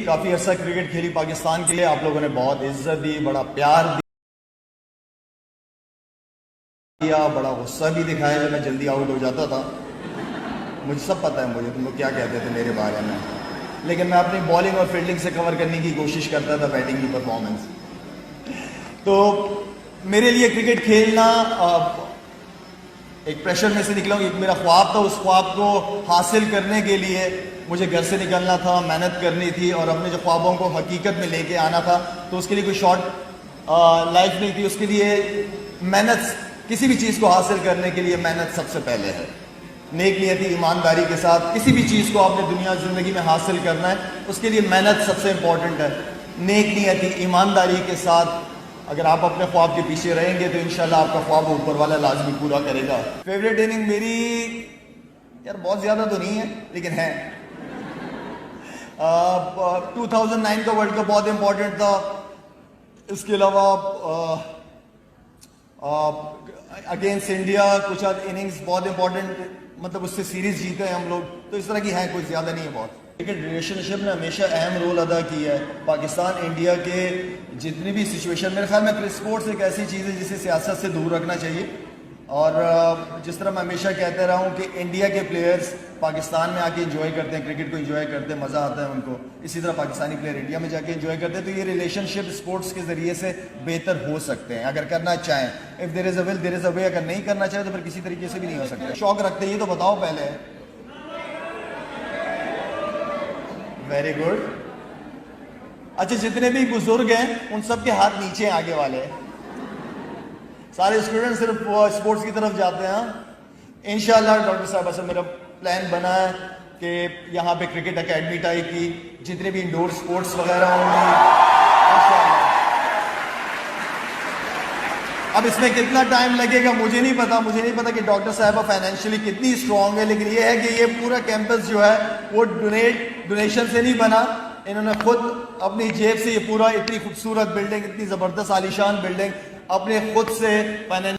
काफ़ी अर्सा क्रिकेट खेली पाकिस्तान के लिए। आप लोगों ने बहुत इज्जत दी, बड़ा प्यार दिया, बड़ा गुस्सा भी दिखाया जब मैं जल्दी आउट हो जाता था। मुझे सब पता है मुझे तुम लोग क्या कहते थे मेरे बारे में, लेकिन मैं अपनी बॉलिंग और फील्डिंग से कवर करने की कोशिश करता था बैटिंग की परफॉर्मेंस। तो मेरे लिए क्रिकेट खेलना एक प्रेशर में से निकला हूँ। एक मेरा ख्वाब था, उस ख्वाब को हासिल करने के लिए मुझे घर से निकलना था, मेहनत करनी थी और अपने जो ख्वाबों को हकीकत में लेके आना था। तो उसके लिए कोई शॉर्ट लाइफ नहीं थी, उसके लिए मेहनत, किसी भी चीज़ को हासिल करने के लिए मेहनत सबसे पहले है। नेक नियति ईमानदारी के साथ किसी भी चीज़ को आपने दुनिया ज़िंदगी में हासिल करना है, उसके लिए मेहनत सबसे इम्पॉर्टेंट है। नेक नियति ईमानदारी के साथ अगर आप अपने ख्वाब के पीछे रहेंगे तो इंशाल्लाह आपका ख्वाब ऊपर वाला लाजमी पूरा करेगा। फेवरेट इनिंग मेरी यार बहुत ज़्यादा तो नहीं है लेकिन है। 2009 का वर्ल्ड कप बहुत इंपॉर्टेंट था। इसके अलावा अगेंस्ट इंडिया कुछ इनिंग्स बहुत इंपॉर्टेंट, मतलब उससे सीरीज जीते हैं हम लोग, तो इस तरह की है, कुछ ज़्यादा नहीं है बहुत। क्रिकेट रिलेशनशिप ने हमेशा अहम रोल अदा किया है पाकिस्तान इंडिया के जितनी भी सिचुएशन। मेरे ख्याल में स्पोर्ट्स एक ऐसी चीज़ है जिसे सियासत से दूर रखना चाहिए। और जिस तरह मैं हमेशा कहते रहा हूँ कि इंडिया के प्लेयर्स पाकिस्तान में आके एंजॉय करते हैं, क्रिकेट को एंजॉय करते हैं, मज़ा आता है उनको, इसी तरह पाकिस्तानी प्लेयर इंडिया में जाके एंजॉय करते हैं। तो ये रिलेशनशिप स्पोर्ट्स के ज़रिए से बेहतर हो सकते हैं अगर करना चाहें। If there is a will there is a way. अगर नहीं करना चाहे तो फिर किसी तरीके से भी नहीं हो सकता। शौक रखते हैं ये तो बताओ पहले। Very good. अच्छा, जितने भी बुजुर्ग हैं उन सब के हाथ नीचे हैं, आगे वाले सारे स्टूडेंट सिर्फ स्पोर्ट्स की तरफ जाते हैं। इंशाल्लाह डॉक्टर साहब से मेरा प्लान बना है कि यहाँ पे क्रिकेट एकेडमी टाइप की जितने भी इंडोर स्पोर्ट्स वगैरह होंगी इंशाल्लाह। अब इसमें कितना टाइम लगेगा मुझे नहीं पता, मुझे नहीं पता कि डॉक्टर साहब फाइनेंशियली कितनी स्ट्रांग है, लेकिन ये है कि ये पूरा कैंपस जो है वो डोनेशन से नहीं बना। इन्होंने खुद अपनी जेब से ये पूरा इतनी खूबसूरत बिल्डिंग, इतनी ज़बरदस्त आलीशान बिल्डिंग अपने खुद से फाइनेंस